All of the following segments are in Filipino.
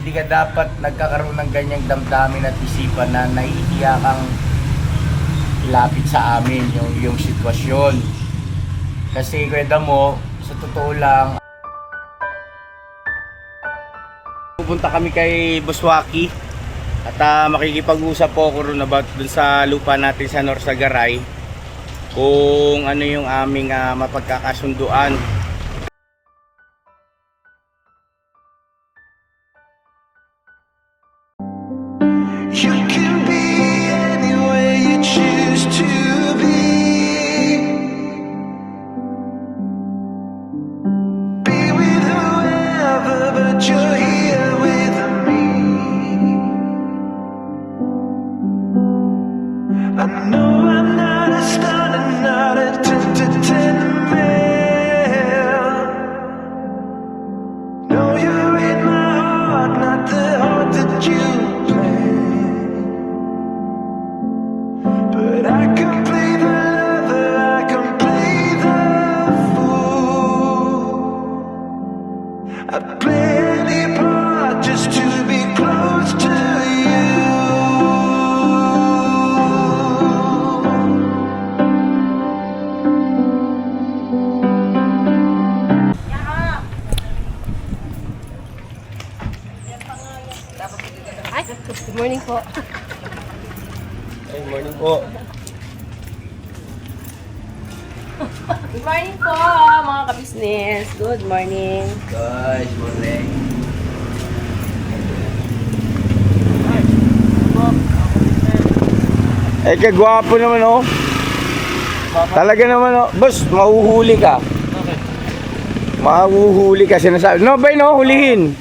Hindi ka dapat nagkakaroon ng ganyang damdamin at isipan na nahihiya kang ilapit sa amin yung sitwasyon. Kasi kwenta mo, sa totoo lang, pupunta kami kay Buswaki at makikipag-usap po ako ron about dun sa lupa natin sa Norsagaray kung ano yung aming mapagkakasunduan. You can be anywhere you choose to be. Be with whoever, but you're here with me. I know I'm not a star and not a 10 to 10 man. No, you're in my heart, not the heart that you play. But I can play the lover, I can play the fool. I'd play any part just to be close to you. Ay, good morning po. Good morning po. Good morning po, mga ka-business. Good morning. Guys, morning. Eh, kagwapo naman oh. Talaga naman oh. Boss, mahuhuli ka. Okay. Mahuhuli ka, sinasabi. No, bay no, hulihin.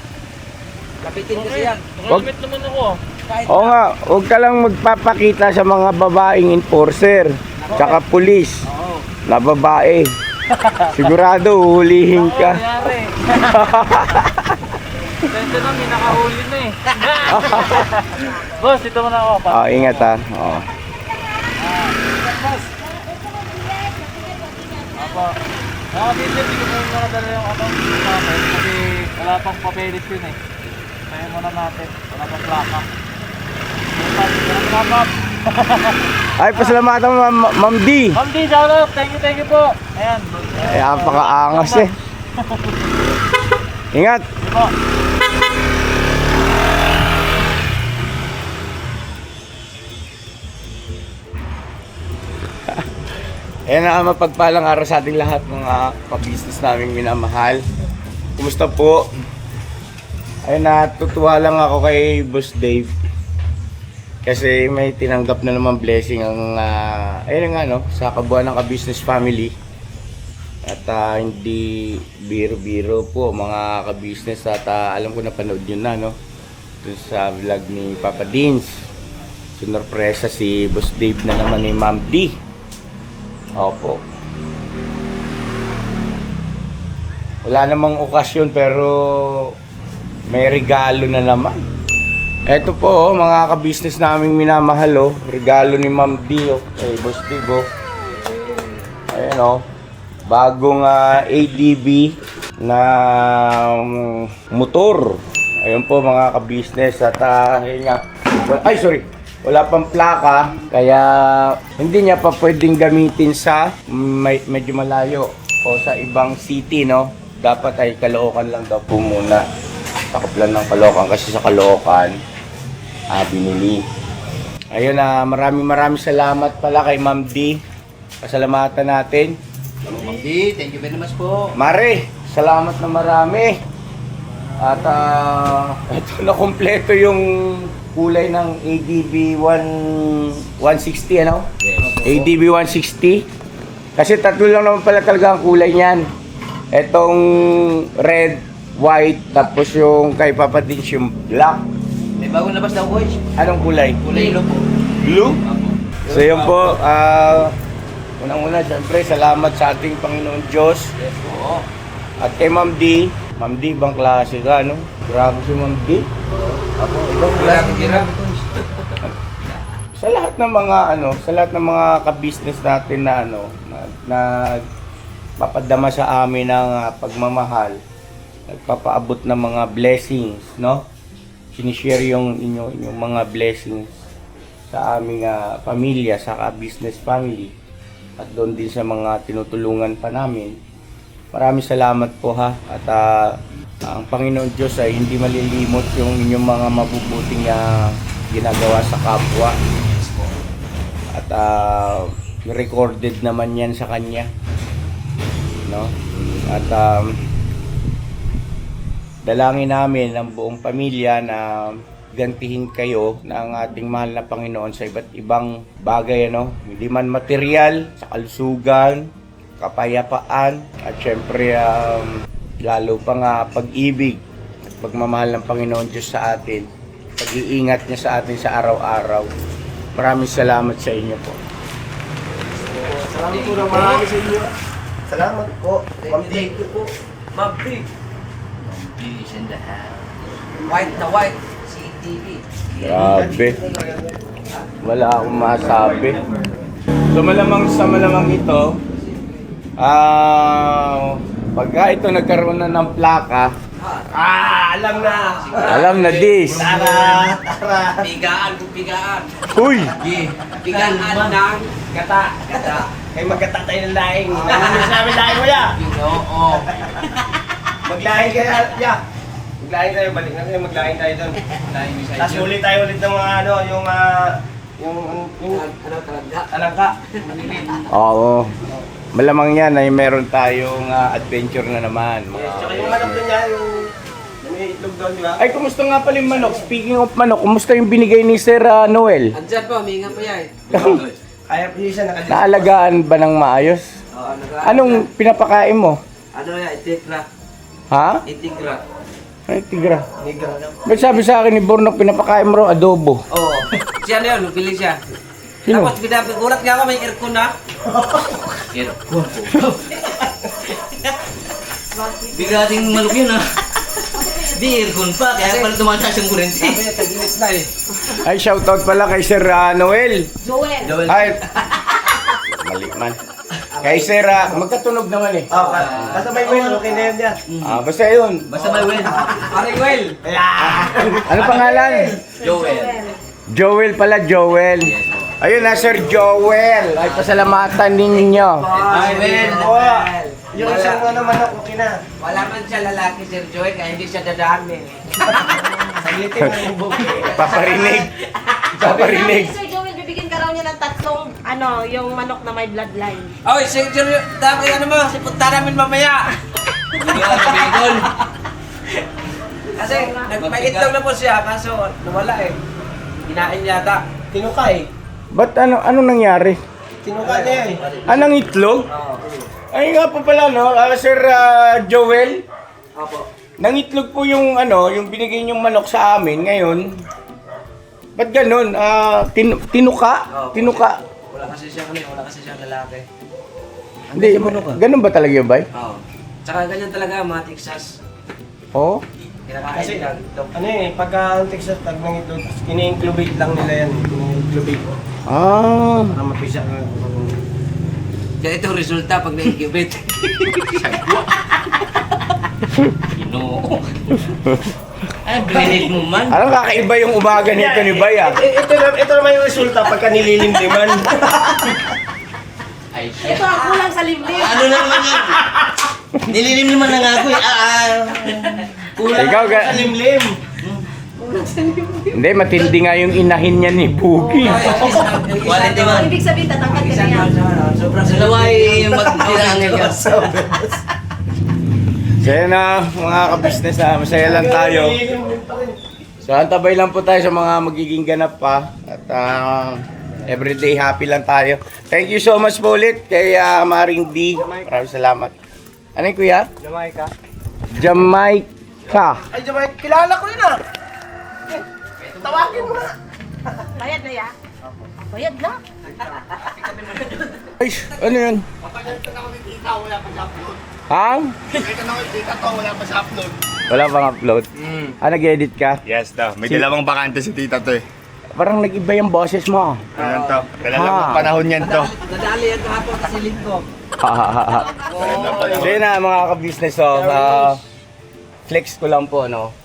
Kapitin kasi yan. Wag- Nakalimit naman ako. Oo nga, huwag ka lang magpapakita sa mga babaeng enforcer. Tsaka pulis Oo. na babae. Sigurado, huhulihin Oo, ka. nangyari. Ganda na, may nakahuli na eh. Boss, dito muna ako. Ah, ingat ha. Oo. Boss. Apo. Nakabitip, hindi ko muna nakadala yung papel kasi wala pang papeles yun eh. Kaya muna natin. Wala pang plaka. Wala Ay, pasalamatan mo, Ma'am D. Ma'am D, shout out. Thank you po. Ayan. Ay, napakaangas eh. Ingat. Di po. Ayan na mapagpalang araw sa ating lahat mga pa-business naming minamahal. Kumusta po? Ayun, natutuwa lang ako kay Boss Dave. Kasi may tinanggap na naman blessing ang ayun nga no, sa kabuuan ng ka-business family. At hindi biro-biro po mga ka-business at alam ko napanood yun na no. Dun sa vlog ni Papa Dins. Sunurpresa si Boss Dave na naman ni Ma'am D. Opo. Wala namang okasyon pero may regalo na naman. Ito po mga ka-business naming minamahal oh. Regalo ni Ma'am D oh. Kay Boss Dave oh. Ayan oh. Bagong ADB na motor. Ayun po mga ka-business at ayun nga. Ay sorry. Wala pang plaka, kaya hindi niya pa pwedeng gamitin sa medyo malayo o sa ibang city, no? Dapat ay Caloocan lang daw po muna. Takop lang ng Caloocan kasi sa Caloocan binili. Ayun maraming salamat pala kay Ma'am D. Pasalamatan natin. Ma'am D, thank you very much po. Mare, salamat na marami. At ito na kompleto yung kulay ng ADB 160 ano? Yes. ADB 160. Kasi tatlo lang naman pala talaga ang kulay niyan. Etong red, white, tapos yung kay Papa Dins yung black. May bagong labas daw, coach. Anong kulay? Kulay yellow po. Blue? Apo. So yun po, unang-una siyempre salamat sa ating Panginoon Diyos. Yes po. At kay Ma'am D, ibang klase ka, no? Grabe si Ma'am D. Apo, ibang kulay. Sa lahat ng mga sa lahat ng mga ka-business natin na na papadama sa amin ng pagmamahal, nagpapaabot ng mga blessings, no? sinishare yung inyong mga blessings sa aming pamilya, sa business family, at doon din sa mga tinutulungan pa namin. Maraming salamat po ha, at ang Panginoon Diyos ay hindi malilimot yung inyong mga mabubuting ginagawa sa kapwa. At recorded naman yan sa Kanya, no? At dalangin namin ang buong pamilya na gantihin kayo ng ating mahal na Panginoon sa iba't ibang bagay, ano? Hindi man material, sa kalusugan, kapayapaan, at syempre lalo pang pag-ibig at pagmamahal ng Panginoon Diyos sa atin, pag-iingat niya sa atin sa araw-araw. Maraming salamat sa inyo po. Salamat po ng marami sa inyo. Salamat po. Ma'am D. Ma'am D. Is in the house. White na white. CTV. Grabe. Wala akong masabi. So malamang sa malamang ito, pagka ito nagkaroon na ng plaka, alam na this. Tara. Pigaan kung pigaan. Uy! Pigaan ng Gata. Kay magkata tayo ng laing. Ano sinabi laing mo ya? Oo. Maglaing kayo, ya. Maglaing tayo, balik na tayo, maglaing tayo doon. Tapos ulit tayo ulit ng mga ano, yung alangka. Oo. Malamang yan ay meron tayong adventure na naman. Tsaka yung manok doon yan, yung may itlog doon, di ba? Ay, kumusta nga pala yung manok? Speaking of manok, kumusta yung binigay ni Sir Noel? Andyan po, minga pa yan. Kaya po siya nakalis. Naalagaan ba ng maayos? Oo, Anong pinapakain mo? Ano yan? Itikra. Ha? Itikra. Ay, tigra. Nigra na. Ba't sabi sa akin ni Bornok, pinapakain mo raw adobo? Oo. Siya na yun, nagpili siya. Sino? Tapos gulat nga ako, may aircon na. Aircon. Bigating maluk yun ha. Di aircon pa, kaya pala tumataas yung kurente. Sabi niya, tag-init na eh. Ay, shoutout pala kay Sir Noel. Joel. Ay, mali man. Kay Sir, magkatunog naman eh. Oh, basta may win, okay na yun yan. Basta yun. Basta may win. Pare Well. Ano pangalan? Joel. Joel pala, Joel. Ayun na, Sir Joel. Ay, pasalamatan ninyo. Ay, Well. Yung isang ano manok, okay na. Wala man siya lalaki, Sir Joel, kaya hindi siya dadami. Saglitin mo yung buki. Paparinig. Paparinig. Sir Joel, bibigyan ka raw niya ng tatlong, yung manok na may bloodline. Oy, Sir Joel, dami ano mo, sipunta namin mamaya. Bigol. Kasi, may itlog na po siya, kaso nawala eh. Kinain yata. Tinukay. Ba't anong nangyari? Tinukay niya eh. Anong itlog? Oo. Ay nga po pala, no? Sir Joel, Opo. nangitlog po yung yung binigay niyong manok sa amin ngayon. Ba't ganun? Tinuka? Oo. Tinuka? Wala kasi siya wala kasi siyang lalaki. Hindi, ganun ba talaga yun, bay? Oo. Tsaka ganyan talaga mga Texas. Oo. Kinakain Kasi, nila itlog. ano eh, pagka ang Texas tag ng ito, kini-incubate lang nila yan. Kini-incubate. Ah. Para mapisa ka. Kaya ito ang resulta pag na-incubate. Sagwa. Ginoo. Ay, brinid mo man. Anong kakaiba yung umaga nito ni Bay, ah? Ito naman yung resulta pagka nililimliman. Ay, siya. Ito ang kulang sa limlim. Ano naman yan? Nililim naman na nga ako eh. Kulang Ikaw, Sa limlim. Hindi, matindi nga yung inahin niya ni Boogie. Quality man. Ibig sabihin, tatangkad ka na yan. Sobrang salaway yung magdinangin ka. Kaya na, mga kabisnes, masaya lang tayo. So, antabay lang po tayo sa mga magiging ganap pa. At everyday happy lang tayo. Thank you so much po ulit kay Maring D. Maraming salamat. Ano yung kuya? Jamaica. Jamaica. Ay, Jamaica. Kilala ko yun ah. Tawagin mo na. Bayad na ya? Bayad na. Ay, ano yun? Hang? Wala pang upload. Nag-edit ka? Yes, daw. May dalawang bakante si tita to eh. Parang nag-iba yung boses mo. Ano to? Dalawang panahon yan to. Nadali yan kahapon kasi linggo. So yun na mga ka-business, flex ko lang po, no?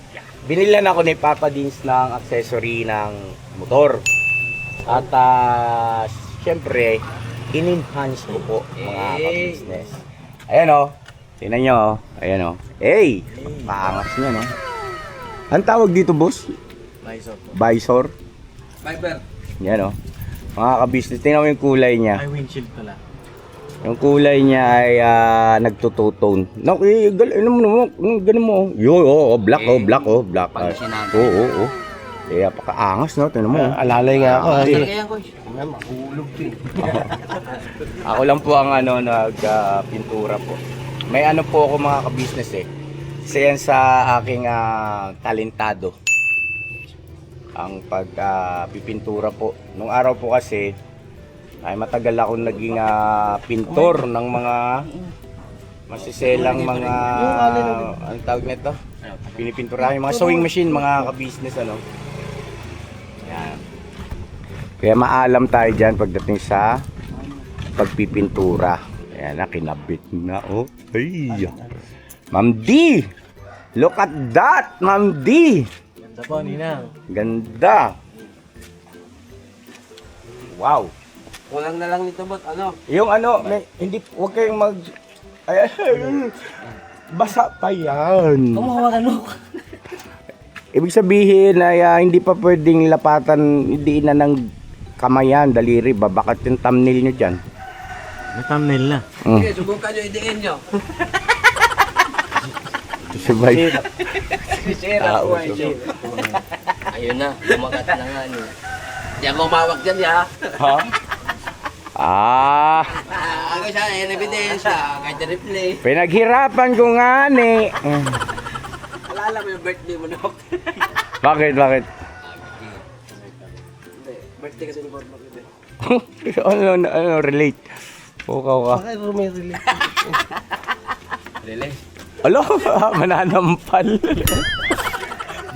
binilan ako ni Papa Dins ng accessory ng motor. At syempre, in-enhance ko po mga ka-business. Ayan o. Tingnan nyo o. Ayan o. Hey! Paangas nyo no. Ang tawag dito boss? Visor po. Visor. Viber. Yan o. Mga ka-business. Tingnan mo yung kulay niya. Ay, windshield pala. Yung kulay niya ay nagtututone. No, ganun mo. Yo, black, black. Oo. Kaya pakaangas, no? Tingnan mo. Alalay nga ako. Kaya ko. Mahulog din. Ako lang po ang nagpintura po. May ano po ako mga ka-business eh. Isa yan sa aking talentado. Ang pagpipintura po. Nung araw po kasi, ay matagal ako naging pintor ng mga masiselang mga ano tawag nito? Pinipinturahan yung mga sewing machine, mga ka-business ano. Yan. Kaya maalam tayo diyan pagdating sa pagpipintura. Ayan na, kinabit na oh. Ay. Ma'am D! Look at that, Ma'am D! Ganda po, Ninang. Ganda! Wow! Kulang na lang nito bot, ano? Yung ano, hindi, huwag kayong mag... Ay, basa pa yan. Kumahawakan mo. Ibig sabihin ay hindi pa pwedeng lapatan, hindi na ng kamayan, daliri, babakat yung thumbnail nyo dyan. May thumbnail na. Sige, subukan nyo, idein nyo. Sabay. Sira ko ay Ayun na, kumagat na nga niya. Di ako umawak dyan, ya. Ha? Ako siya, yan ebidensya. Kahit replay. Pinaghirapan ko nga ni. Alala mo yung birthday mo, Dok. Bakit? Hindi, birthday kasi ni Born ano, relate? Pukaw ka. Bakit rumili? Really? Alo, mananampal.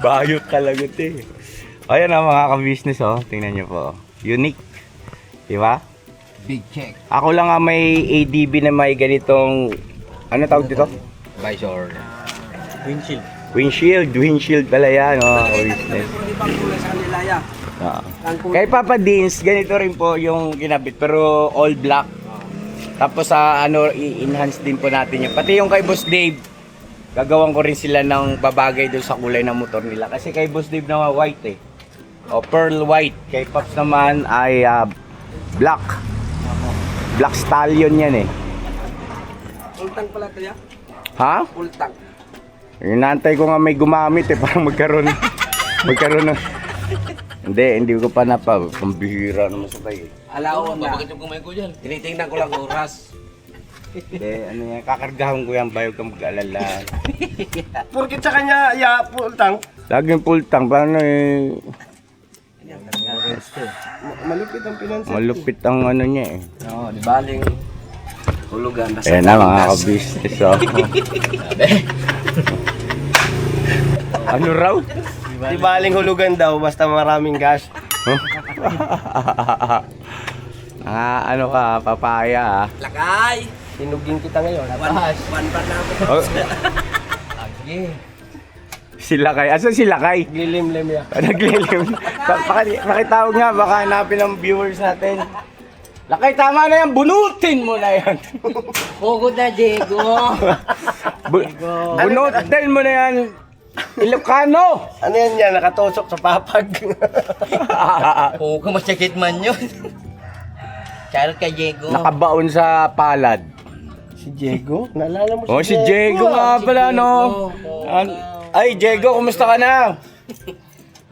Bayot talaga ito eh. Ayan ang mga ka-business oh. Tingnan nyo po. Unique. Diba? Big check. Ako lang nga may ADB na may ganitong, ano tawag dito? Visor. Windshield. Windshield pala yan, mga ka-business. Ibang kulay sa kanila, ya. Kay Papa Dins, ganito rin po yung ginabit, pero all black. Tapos ano, i-enhance din po natin yun. Pati yung kay Boss Dave, gagawan ko rin sila ng babagay doon sa kulay ng motor nila. Kasi kay Boss Dave na white eh. O pearl white. Kay Pops naman ay black. Black stallion yan eh. Ultang pala ito, ya. Ha? Ultang. Inaantay ko nga may gumamit eh. Parang magkaroon ng... Hindi ko pa pambihira naman sabay eh. Alaon na. Bakit yung kumain ko dyan? Tinitingnan ko lang oras. Hindi, ano yan, kakargahan ko yan, bayo kang mag-alala. Porkit sa kanya, pultang. Laging full tank, paano eh, Malupit ang pinansin. malupit ang ano niya eh. Oo, di baling hulugan. Basta Ayan na mga ka-business oh. Ano raw? Di baling hulugan daw, basta maraming gas. Ano ka, papaya ah. Lakay! Tinugin kita ngayon. One bar na ako. Oh. Sila kay, asan sila kay? Lilim-lim ya. Naglilim. Pakitawag nga, baka hanapin ng viewers natin. Lakay, tama na yan, bunutin mo na yan. Pugod na, Diego! Bunutin mo na yan. Ilocano! Ano yan yan? Nakatusok sa papag. Oo, masakit man yun. Charot ka, Diego. Nakabaon sa palad. Si Diego? Naalala mo Oh, si Diego nga pala, no? Ay, Diego, kumusta ka na?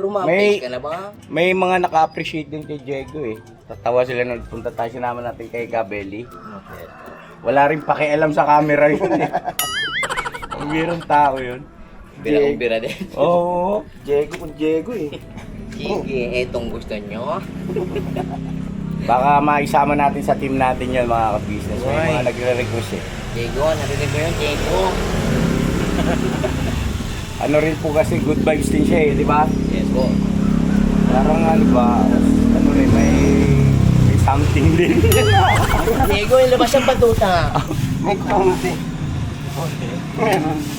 Rumapis ka na ba? May mga naka-appreciate din kay Diego eh. Tatawa sila nung punta tayo, sinama natin kay Gabelli. Wala rin pakialam sa camera yun eh. Ang birang tao yun. Bira din. Oo, Diego kung Diego eh. Sige, etong gusto nyo. Baka maisama natin sa team natin yun mga ka-business. May mga nagre-request eh. Diego, narinig mo yun, Diego? Ano rin po kasi good vibes din siya eh, di ba? Yes po. Parang ano ba, ano rin, may something din. Diego, ilabas ang batuta. May konti.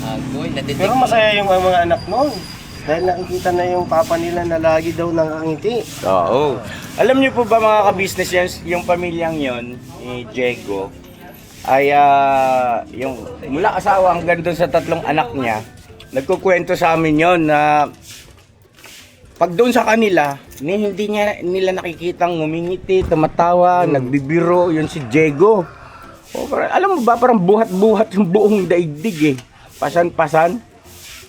Agoy, natitig. Pero masaya yung mga anak noon. Dahil nakikita na yung papa nila na lagi daw nakangiti. Oo. Alam niyo po ba mga ka-business yan, yung pamilyang yon ni Diego, ay yung mula asawa hanggang doon sa 3 anak niya, nagkukwento sa amin yon na pag doon sa kanila, hindi nila nakikitang ngumingiti, tumatawa, nagbibiro, yun si Diego. O, alam mo ba, parang buhat-buhat yung buong daigdig eh. Pasan-pasan.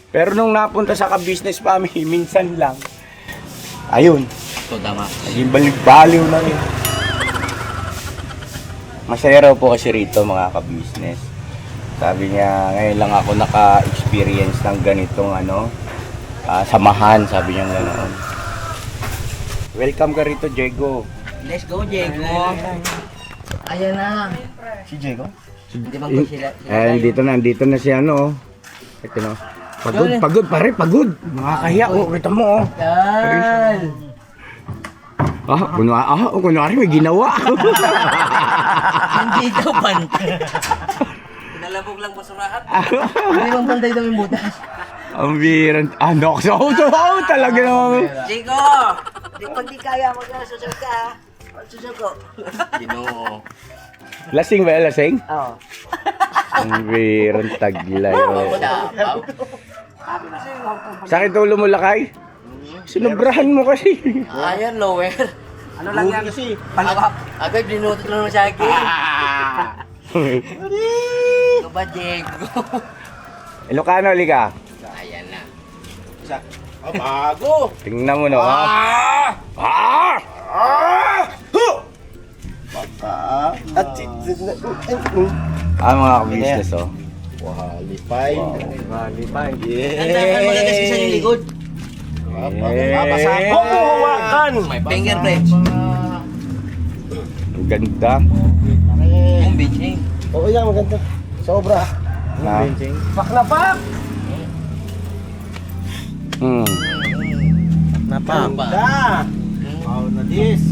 Pero nung napunta sa ka-business family, minsan lang. Ayun. So, tama. Naging balik-baliw na rin. Masaya raw po kasi rito mga ka-business. Sabi niya, ngayon lang ako naka-experience ng ganitong samahan, sabi niya ganoon. Welcome ka rito, Diego. Let's go, Diego. Ayan na. Si Diego? Hindi ba sila? Nandito na si Ito no. Pagod pare, pagod. Nakakahiya kita mo Yan. kunwari may ginawa. Hindi daw bantay. Pinalabog lang po sa rahat. Hindi bang bantay daw yung butas? Ang biran. Talaga naman. Chico! Pag di kaya mo na, susog ka ha. Susog ko. Ginoo. Lasing ba? Lasing? Oo. Ang biran taglay. Dapaw. Sakit ulo mo lakay? Sinubrahan mo kasi. Ayan, lower. Ano lang yan? Kasi, Palawak. Agad dinutot lang sa akin. Ito ba, Diego? Ilocano, liga. Ayan na. bago! Tingnan mo no. At Mga ka-business Walipay. Walipay. Tandaan mo na kasi sa yung likod. Huwag mo hawakan! Finger french. Ang ganda. Yung bitching. Oo yan, maganda. Sobra. Pak na pak! Ganda! Wow na this!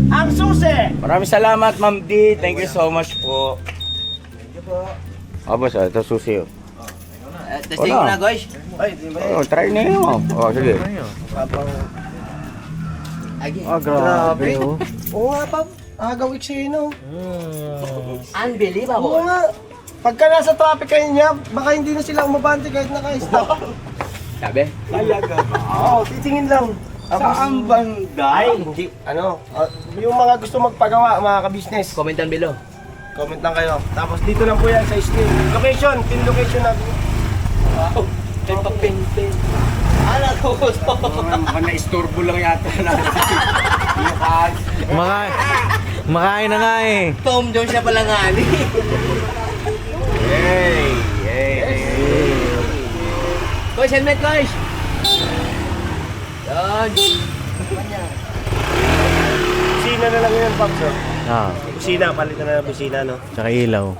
Ang susi! Maraming salamat, Ma'am D. Thank you so much po. Thank you po. Boss, ito susi. Testing mo na, guys. Ay, di ba Try na yun. Sige. Again. grabe. Oo nga pa. Agaw ekseno. Unbelievable. Oo nga. Pagka nasa traffic kayo niya, baka hindi na sila umabante kahit naka-stop. Sabi? Talaga ba? Oo, titingin lang. Saan banda? Ay, hindi. Yung mga gusto magpagawa, mga ka-business, Comment down below. comment lang kayo. Tapos dito lang po yan sa stream. Location, pin location natin. Wow. Kaya pa pin-pin. Ala ko gusto. Mukhang na-istorbo lang yata natin. Makain na nga eh. Tom Jones siya pala nga ni. Hey! Guys, helmet guys. Yan. Busina na lang yun, Pops. Ah, Busina, palitan na ng busina, no? tsaka ilaw.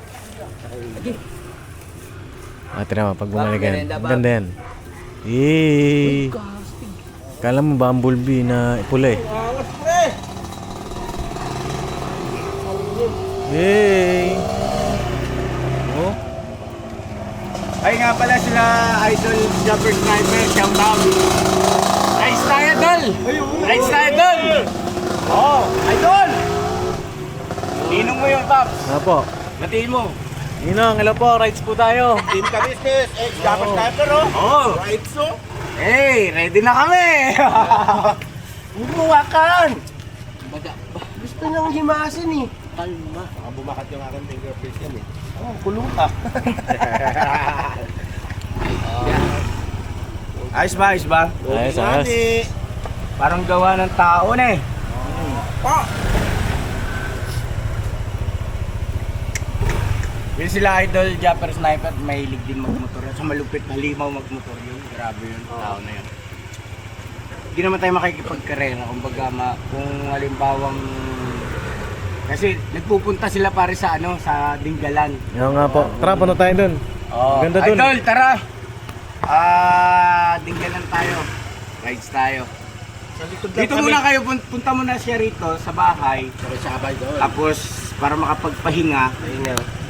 Tira mo, pag bumalik yan. Ganda yan. Eh. Kala mo bumblebee na pula eh. Yay! Oh, Ay nga pala sila Idol Jumper Sniper, shout out. Nice na idol! Nice na idol! Oh, idol! Ninong mo yun, Paps. ano po? Batiin mo. Ninong, hello po, rides po tayo. Team ka-business, Jumper Sniper, oh! Oh, Right, so? hey, ready na kami! Huwag mo hawakan! Baga. Gusto niyang himasin, eh. Kalma. Baka bumakat yung aking fingerprint yan, eh. Oh, kulong ka. Ayos ba, ayos ba? Ayos, ayos. Parang gawa ng tao na eh. Yun sila Idol Jumper Sniper, mahilig din magmotor. Sa malupit, halimaw magmotor yun. Grabe yun, tao na yun. Hindi naman tayo makikipagkarera. Kumbaga, kung halimbawang... Kasi nagpupunta sila pare sa sa Dinggalan. Yan nga po. Tara, paano tayo dun? Oh, Ganda dun. Idol, tara! Dinggalan tayo. Rides tayo. Dito muna kayo, punta muna siya rito sa bahay. Tapos, para makapagpahinga.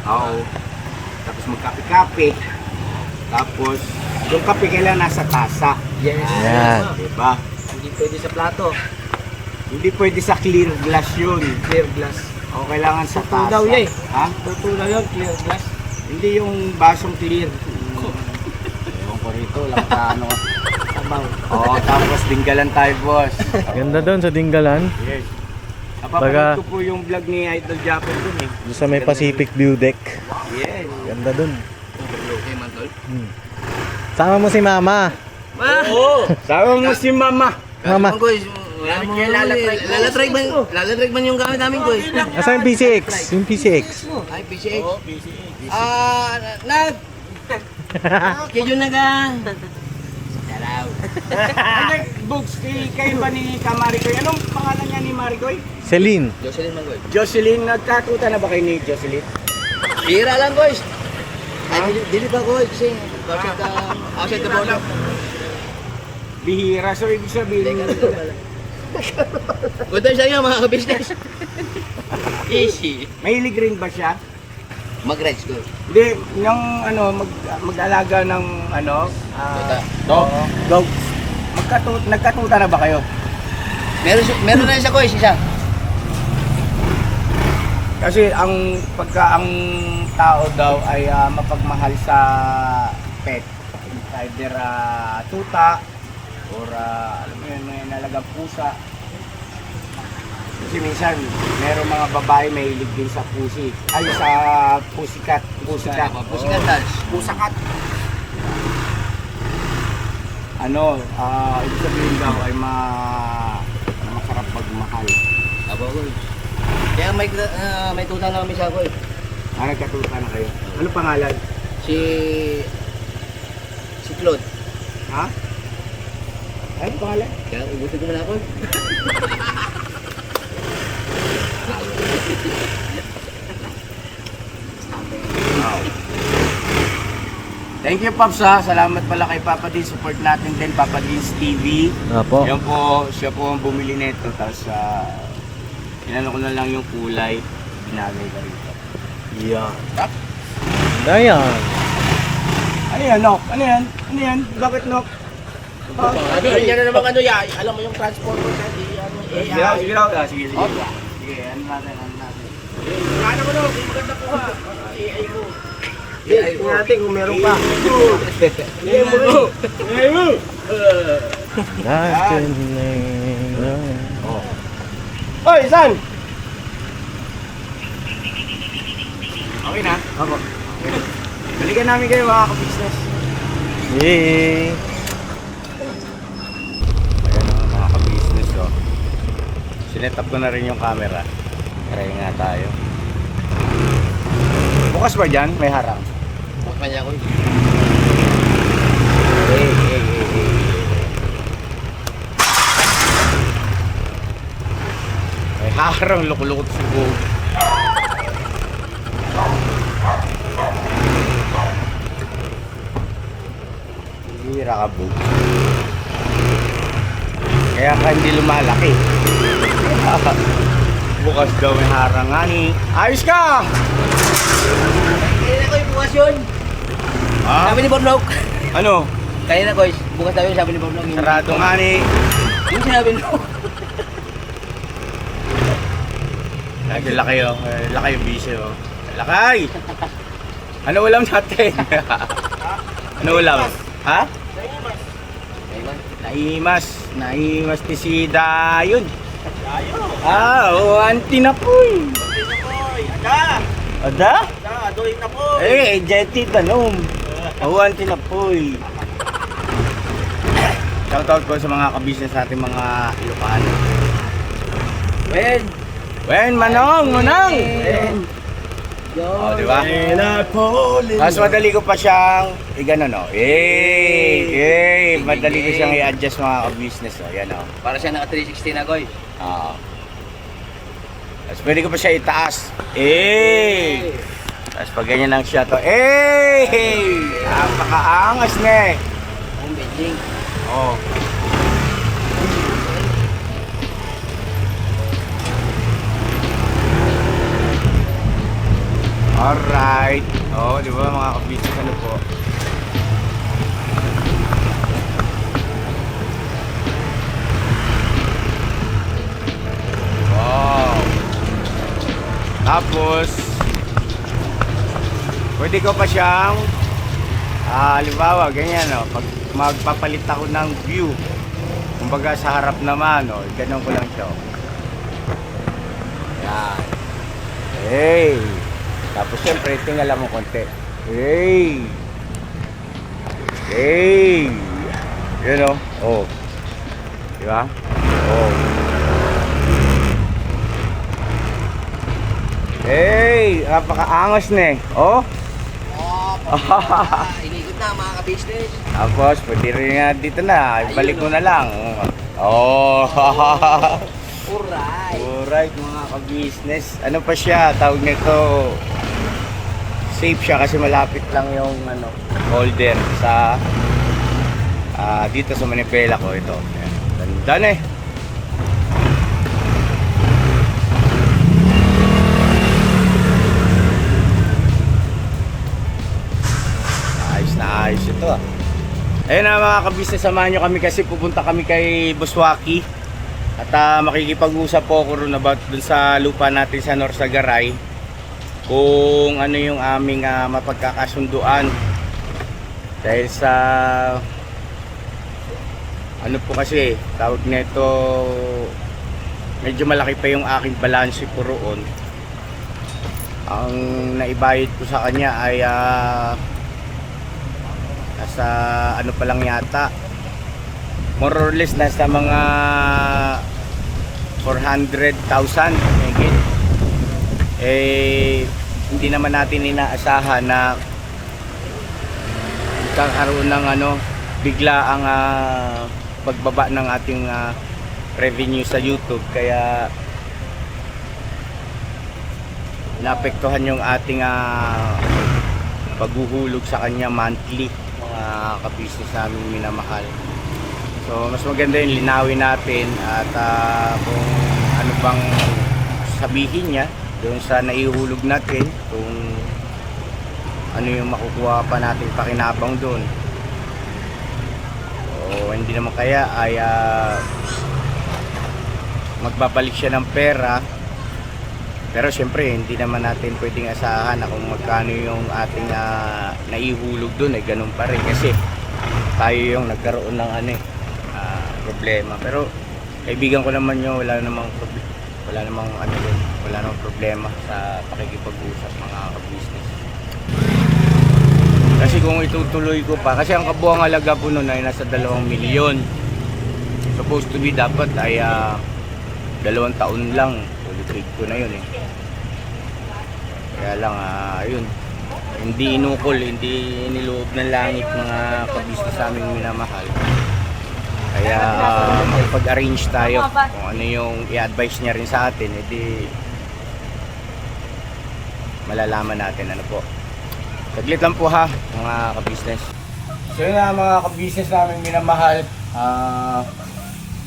Oo. Tapos magkape-kape. Tapos, Yung kape kailangan nasa tasa. Yes. Yan. Diba? Hindi pwede sa plato. Hindi pwede sa clear glass yun. Clear glass. O kailangan sa Totoo tasa. daw yan eh. Ha? Totoo na yun, clear glass. Hindi yung basong clear. Ewan ko rito, lang sa ano. Sabaw. Oo, tapos dinggalan tayo, boss. Ganda doon sa Dinggalan. Yes. Baga- Napapanood ko po yung vlog ni Idol Japon dun eh. Doon sa may Pacific View Deck. Yes. Ganda doon. Sama mo si Mama. Oo. Sama mo si Mama. Mama. Lalatrag man yung gamit namin ko eh. Asa yung PCX? Yung PCX. Ay, PCX. Nag! Kaya na ka. Ano, Bugs, kayo ba ni Kamaricoy? Anong pangalan niya ni Maricoy? Celine. Jocelyn Mangoy. Jocelyn, nagkatuta na ba kayo ni Jocelyn? Hira lang guys. Ay, dili pa ko kasi outside the border. Bihira, so ibig sabihin. Good time sa iyo mga ka-business. Easy. Mahilig rin ba siya? Mag-rides ko. Hindi, yung ano, mag-alaga ng ano? Dog. Dogs. Nagkatuta na ba kayo? Meron na isa ko isa. Kasi pagka ang tao daw ay mapagmahal sa pet, either tuta or alam mo yun, may nalagang pusa. Kasi minsan, meron mga babae may hilig din sa pusi. Ay, sa pusikat. Pusikat. Pusakat. Ano, ibig sabihin daw ay masarap magmahal. Abo ko. Kaya may tutang na kami sa ako eh. Nagkatuta na kayo. Ano pangalan? Si Claude. Ha? Ano pangalan? Kaya ubusin ko muna ako. Wow. Thank you, Pops, ha. Salamat pala kay Papa Din. Support natin din, Papa Din's TV. Apo. Yan po, siya po ang bumili nito. Tapos, inano ko na lang yung kulay. Binagay ko rito. Yeah. Ganda yan. Ano yan, Nok? Ano yan? Ano yan? Bakit, Nok? Yan na naman ano yan. Alam mo yung transporter sa di ano. Sige raw, sige raw. Sige, sige. Sige, ano natin, ano natin. Ano mo no? Maganda po ha. AI mo. Tingnan natin kung meron pa. Sige mo. Sige mo. Natin na. Hoy, San! Okay na? Ako. Balikan namin kayo, mga ka-business. Yay! Ayan na mga ka-business, oh. Sinet up ko na rin yung camera. Try nga tayo. Bukas ba dyan? May harang. Bakit niya ako? Hey. May harang, lukot sa buhok. Hira ka, Bug. Kaya ka hindi lumalaki. Bukas daw may harangani. Ayos ka! Kanina ko yung bukas yun. Ha? Sabi ni Bob Nook. Ano? Kanina ko, bukas daw yun sabi ni Bob Nook. Sarado nga ni. Yung sinabi ni Bob. Laki oh. Laki yung bisyo oh. Lakay! Ano ulam natin? Ano ulam? Ha? Naimas ni si Dayon. Anti na po eh. Ada? Adoy na po. Jetty tanom. Anti na po eh. Shoutout ko sa mga kabisnes natin mga Ilocano. Wen, Manong! Oh, di ba? Mas madali ko pa siyang i-gano, no? Madali ko siyang i-adjust mga ka-business, oh. Yan, oh. Para siya naka 360 na, Koy. Oo. Tapos pwede ko pa siya itaas. Tapos pag ganyan lang siya to. Napakaangas na eh. Ang Beijing. Oh. Alright. Oh, di ba mga ka-business, ano po? Tapos, pwede ko pa siyang, halimbawa, ganyan, no? Pag magpapalit ako ng view, kumbaga sa harap naman, no? Ganun ko lang ito. Yan. Hey! Tapos, syempre, tingala mo konti. Hey! Hey! Yun, no? Oh. Diba? Oh. Hey! Napaka-angas na eh. Oh! Inikot na mga ka-business. Tapos, pwede rin nga dito na. Ibalik mo na lang. Oh! Alright. Alright mga ka-business. Ano pa siya? Tawag nito. Safe siya kasi malapit lang yung ano, holder sa dito sa manipela ko ito. Ayan. Ganda na eh. Ayos na ayos ito ah. Ayun na mga ka-business, samahan nyo kami kasi pupunta kami kay Buswaki. At makikipag-usap po ako ron about dun sa lupa natin sa Norsagaray. Kung ano yung aming mapagkakasunduan. Dahil sa ano po kasi, tawag nito, medyo malaki pa yung aking balanse po roon. Ang naibayad ko sa kanya ay nasa ano pa lang yata, more or less nasa mga 400,000 higit. Eh hindi naman natin inaasahan na magkakaroon ng ano, bigla ang pagbaba ng ating revenue sa YouTube, kaya naapektuhan yung ating paghuhulog sa kanya monthly, mga ka-business namin minamahal. So mas maganda yung linawin natin at kung ano bang sabihin niya doon sa naihulog natin, kung ano yung makukuha pa natin pakinabang doon. O hindi naman kaya ay magbabalik siya ng pera. Pero syempre hindi naman natin pwedeng asahan na kung magkano yung ating naihulog doon ay ganun pa rin, kasi tayo yung nagkaroon ng ano problema. Pero kaibigan ko naman yun, wala namang problema sa pakikipag-usap mga ka-business. Kasi kung itutuloy ko pa, kasi ang kabuang halaga po nun ay nasa 2 milyon. Supposed to be dapat ay 2 taon lang. Ulit ko na yun eh. Kaya lang ayun, hindi inukol, hindi niloob ng langit mga ka-business aming minamahal. Kaya makipag-arrange tayo kung ano yung i-advise niya rin sa atin, edi malalaman natin ano po. Saglit lang po ha mga ka-business. So yun na mga ka-business namin minamahal,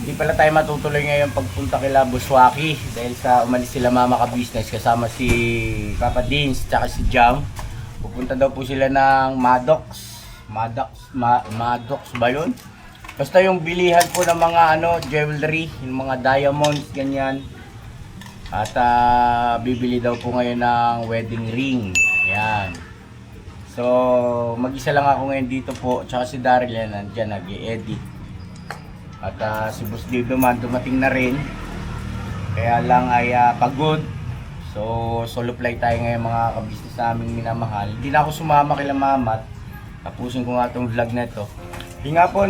hindi pala tayo matutuloy ngayon pagpunta kila Buswaki dahil sa umalis sila mama ka-business kasama si Papa Dins tsaka si Jam. Pupunta daw po sila ng Maddox ba yun? Basta yung bilihan po ng mga jewelry, yung mga diamonds, ganyan. At bibili daw po ngayon ng wedding ring. Yan. So, mag-isa lang ako ngayon dito po. Tsaka si Daryl yan, nandyan, nag-i-edit. At si Boss Dave naman, dumating na rin. Kaya lang ay pagod. So, solo fly tayo ngayon mga ka-business naming minamahal. Hindi na ako sumama kila Mamat. Tapusin ko nga itong vlog na ito. Yung nga po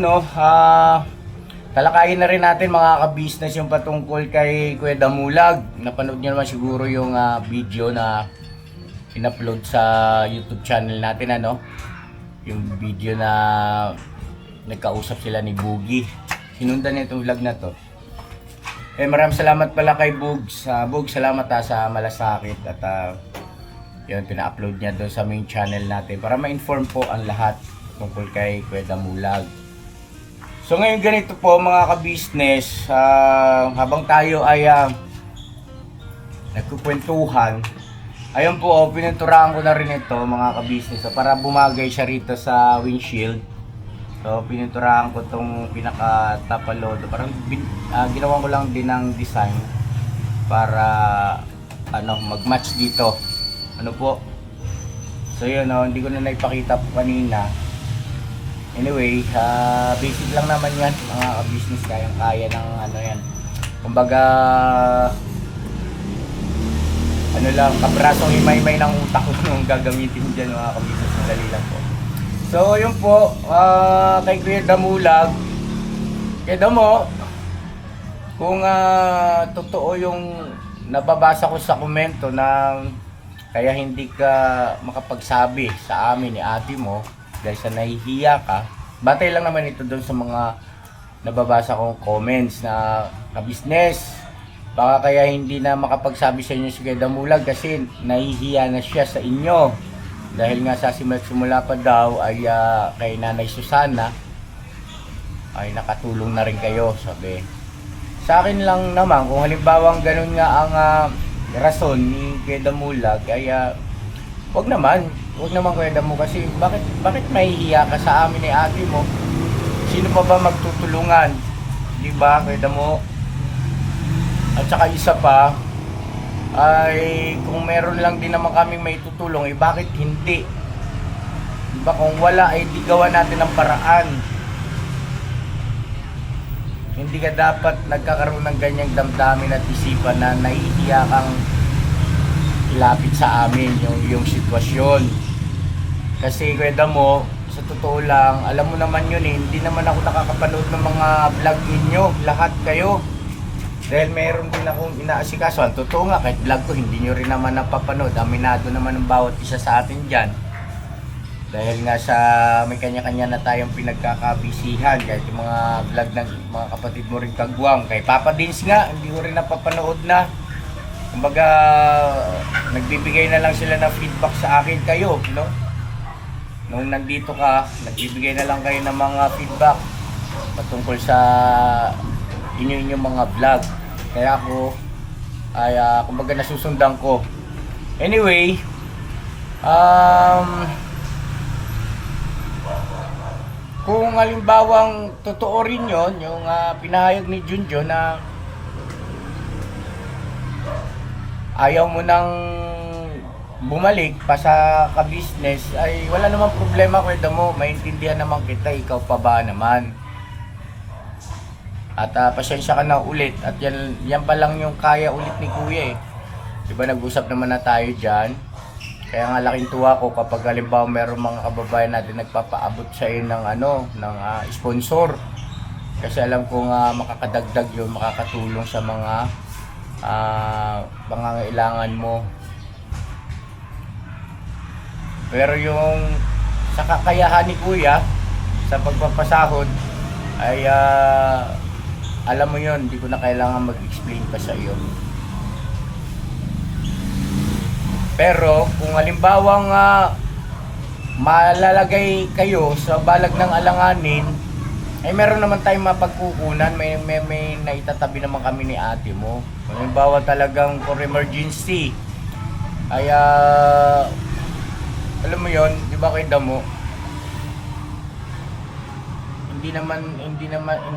talakayin na rin natin mga ka-business yung patungkol kay Kuya Damulag. Napanood niyo naman siguro yung video na in-upload sa YouTube channel natin yung video na nagkausap sila ni Boogie. Sinundan na itong vlog na to. Maraming salamat pala kay Bugs. Bugs, salamat sa malasakit at yun, pina-upload niya doon sa main channel natin para ma-inform po ang lahat tungkol kay Kuya Damulag. So ngayon ganito po mga ka-business, habang tayo ay nagkukwentuhan, ayun po, pininturahan ko na rin ito mga ka-business para bumagay siya rito sa windshield. So pininturahan ko itong pinaka-tapalodo, parang ginawan ko lang din ng design para mag-match dito. Ano po? So yun, hindi ko na naipakita po kanina. Anyway, basic lang naman yan mga ka-business, kayang-kaya ng ano yan. Kumbaga, ano lang, kabrasong himay-may ng utak ko nung gagamitin dyan mga ka-business, madali lang po. So yun po, kay Kuya Damulag, kaya Damo, kung totoo yung nababasa ko sa komento na kaya hindi ka makapagsabi sa amin ni ate mo dahil sa nahihiya ka, batay lang naman ito doon sa mga nababasa kong comments na ka-business. Baka kaya hindi na makapagsabi sa inyo si Kuya Damulag kasi nahihiya na siya sa inyo. Dahil nga sa simula pa daw ay kay Nanay Susana ay nakatulong na rin kayo, sabi. Sa akin lang naman, kung halimbawa ganun nga ang rason ni Kuya Damulag, ay wag naman Kuya Damu, kasi bakit mahihiya ka sa amin ni ate mo? Sino pa ba magtutulungan? Di ba, Kuya Damu? At saka isa pa, ay kung meron lang din naman kami may tutulong, bakit hindi? Di ba, kung wala ay di gawa natin ng paraan. Hindi ka dapat nagkakaroon ng ganyang damdamin at isipan na nahihiya kang ilapit sa amin yung sitwasyon. Kasi Kuya Damo, sa totoo lang, alam mo naman yun hindi naman ako nakakapanood ng mga vlog ninyo, lahat kayo. Dahil meron din akong inaasikaso. Ang totoo nga, kahit vlog ko, hindi nyo rin naman napapanood. Aminado naman ng bawat isa sa atin dyan. Dahil nga sa may kanya-kanya na tayong pinagkakabisihan, kahit yung mga vlog ng mga kapatid mo rin kagwang, kay Papa Dins nga, hindi ko rin napapanood na. Kumbaga, nagbibigay na lang sila ng feedback sa akin kayo, no? Nung nandito ka, nagbibigay na lang kayo ng mga feedback patungkol sa inyong mga vlog. Kaya ako, ay kumbaga nasusundan ko. Anyway, kung halimbawang totoo rin yun, yung pinahayag ni Junjo na ayaw mo nang bumalik pa sa ka-business, ay wala namang problema, Kuya Damo. Maintindihan naman kita, ikaw pa ba naman. At pasensya ka na ulit. At yan pa lang yung kaya ulit ni Kuya eh. Diba nag-usap naman na tayo dyan. Kaya nga laking tuwa ko kapag halimbawa meron mga kababayan natin nagpapaabot sa iyo ng ng sponsor. Kasi alam ko nga makakadagdag yun, makakatulong sa mga pangangailangan mo. Pero yung sa kakayahan ni Kuya sa pagpapasahod ay alam mo yun, hindi ko na kailangan mag-explain pa sa iyo. Pero kung halimbawang malalagay kayo sa balag ng alanganin, ay meron naman tayong mapagkukunan, may naitatabi naman kami ni ate mo. Kung halimbawa talagang for emergency, ay alam mo yon, di ba Kuya Damo? Hindi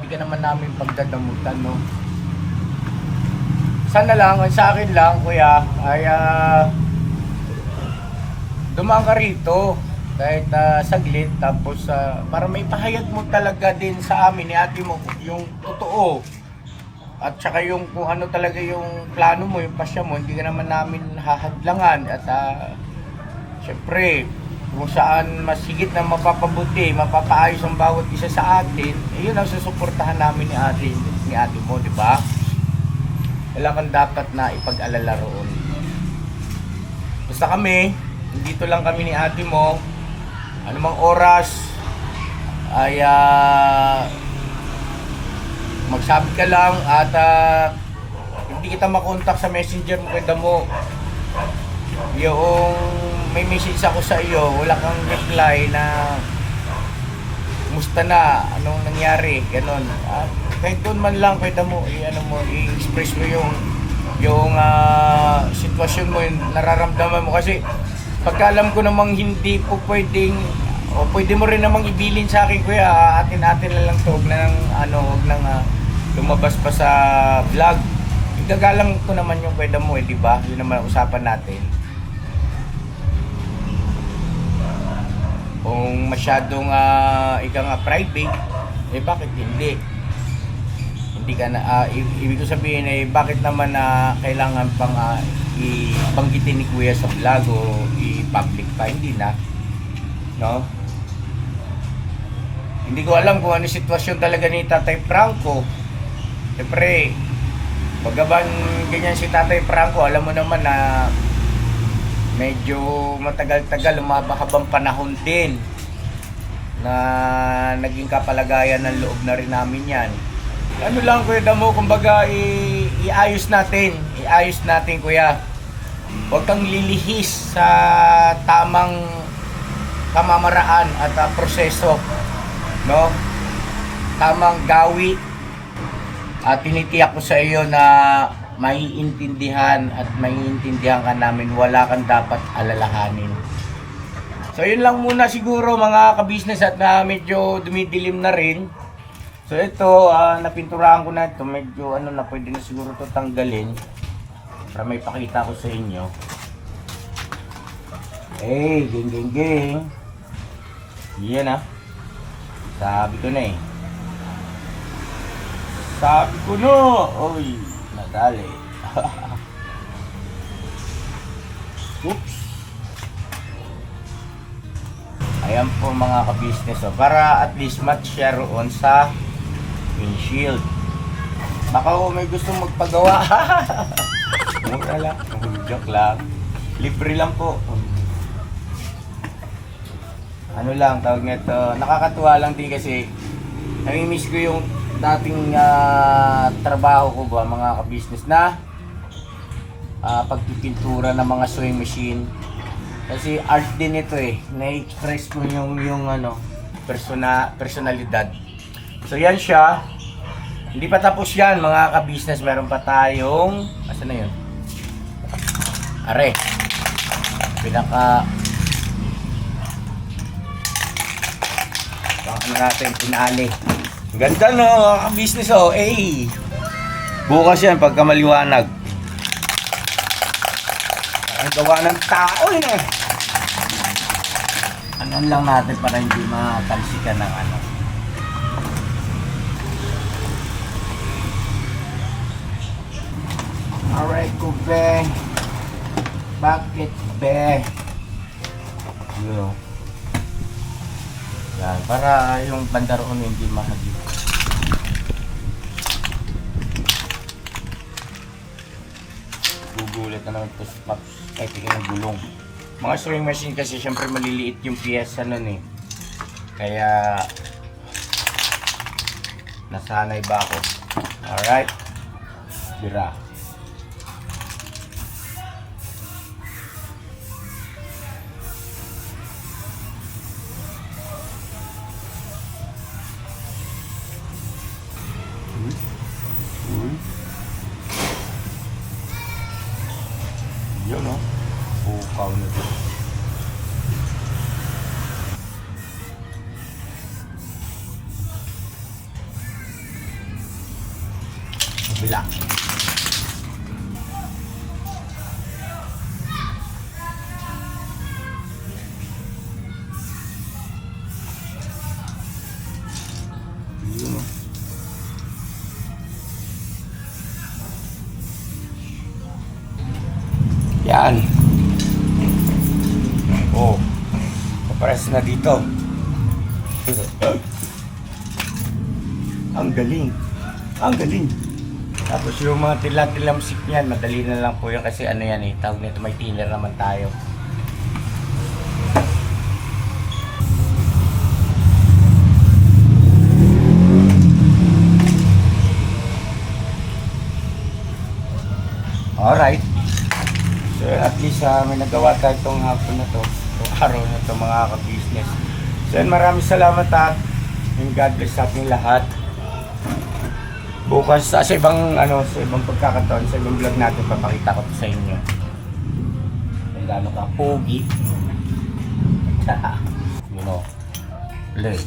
ka naman namin pagdadamutan, no? Sana lang, sa akin lang, Kuya, ay dumaan ka rito kahit saglit, tapos para may pahayag mo talaga din sa amin ni ate mo yung totoo, at saka yung kung ano talaga yung plano mo, yung pasya mo. Hindi ka naman namin hahadlangan, at syempre kung saan mas higit na mapapabuti, mapapaayos ang bawat isa sa atin, yun ang susuportahan namin ni ate mo, di ba? Wala kang dapat na ipag-alala roon. Basta kami, dito lang kami ni ate mo, anumang oras ay magsabi ka lang, at hindi kita makontak sa messenger mo, Kuya Damo. Yung may message ako sa iyo, wala kang reply na kumusta na, anong nangyari, ganon. Kahit doon man lang, Kuya Damo, i-express mo yung sitwasyon mo, yung nararamdaman mo. Kasi pagka alam ko namang hindi po pwedeng, o pwede mo rin namang ibilin sa akin, Kuya, atin na lang to, huwag nang lumabas pa sa vlog. gagalang ko naman yung kweda mo di ba? Yun naman ang usapan natin. Kung masyadong ikaw nga private, bakit hindi? Hindi ka na, ibig ko sabihin bakit naman kailangan pang ibanggitin ni Kuya sa vlog o i-public pa? Hindi na. No? Hindi ko alam kung ano sitwasyon talaga ni Tatay Franco. Siyempre, pagkaban ganyan si Tatay Franco, alam mo naman na medyo matagal-tagal, umabahabang panahon din na naging kapalagayan ng loob na rin namin yan. Ano lang Kuya Damo, kumbaga iayos natin Kuya. Huwag kang lilihis sa tamang pamamaraan at proseso, no? Tamang gawi at tinitiyak ko sa iyo na maiintindihan ka namin, wala kang dapat alalahanin. So yun lang muna siguro mga ka-business at medyo dumidilim na rin. So ito, napinturahan ko na ito, medyo na pwede na siguro ito tanggalin para may pakita ko sa inyo. Hey, geng. Yan sabi ko na Sabi ko no! Oy, nadali. Oops. Ayan po mga ka-business. Para at least match siya roon sa windshield. Baka may gusto magpagawa. Mura lang. Joke lang. Libre lang po. Ano lang, tawag nito. Nakakatuwa lang din kasi nami-miss ko yung dating trabaho ko ba mga ka-business na pagpipintura ng mga sewing machine. Kasi art din ito na-express ko yung personalidad. So yan siya. Hindi pa tapos yan mga ka-business. Meron pa tayong asan na yun? Are. Natin pinali. Ganda no, mga ka-business bukas yan pagka maliwanag. Ang gawa ng tao Ano lang natin para hindi matalsikan ng Alright ko be. Bakit be? Yan, para yung bandaroon hindi mahagip. Gugulat na naman ito sa Pops kahit ikaw ng gulong. Mga sewing machine kasi syempre maliliit yung piyesa nun kaya nasanay ba ako. Alright, bira. Yun pukaw na ito. Kabila. Yun Yan. Papares na dito. Ang galing. Tapos yung mga tilamsik niyan, madali na lang po yun kasi tawag nito, may thinner naman tayo. Alright. So at least may nagawa tayo itong hapon na to, itong araw na to mga ka-business. So maraming salamat and God bless sa ating lahat. Bukas sa ibang pagkakataon sa ibang vlog natin papakita ko sa inyo. Kung gaano ka pogi. Play.